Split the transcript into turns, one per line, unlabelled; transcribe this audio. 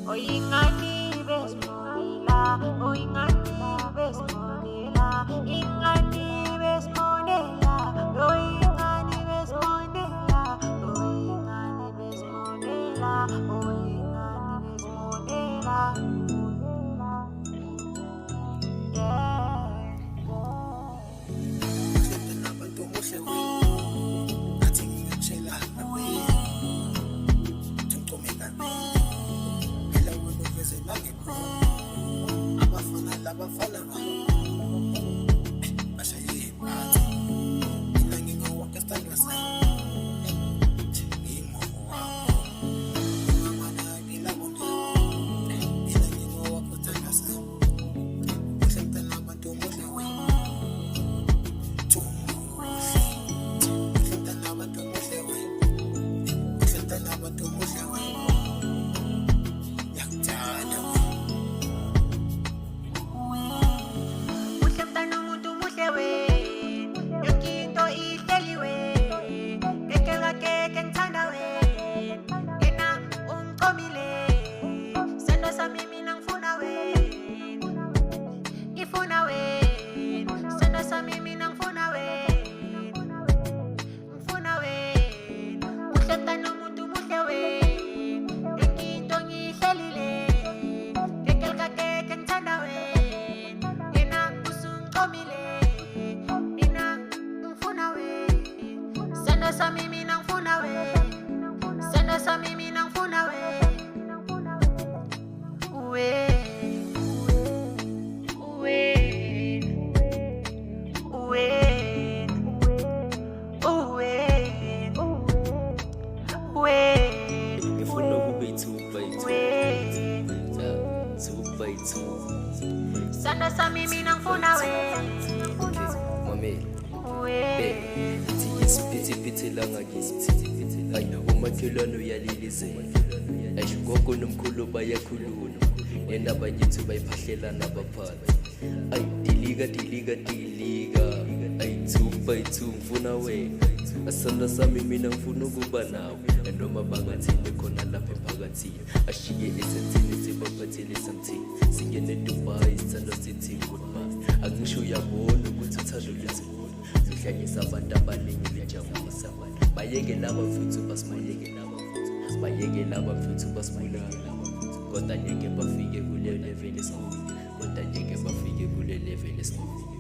Oyingani besmonela, oyingani besmonela, ingani besmonela, oyingani besmonela, oyingani besmonela, oyingani besmonela.
Abafana bashaye phansi mina ngingowake stand myself ngimo wakho mama ngila muntu mina ngingowake stand myself uhlentana abantu muhle wena uhlentana abantu muhle wena uhlentana abantu muhle wena yakuthanda
Mimi nang funa we, senda sa mimi nang funa we, we, we, we, we.
Ngifuna kube two.
Senda sa mimi nang funa we,
Mamela Pity langa kithi ayi umakhelwane uyalilizela ayi gogo nomkhulu bayakhuluma enabayithi bayiphahlela nabaphathi ayi diliga ayi 2x2 ngifuna wena asanda sami mina ngifuna ukuba nawe noma bangathini khona lapha emphakathini ashiye esentini sibaphathele something singene Dubai sithanda sithi goodbye angisho uyabona ukuthi uthando lwethu sihlanyisa abantu abaningi bejabulisa abantu bayeke laba mfuthu basibulala kodwa ngeke bafike kule level esingafika kodwa ngeke bafike kule level esingafika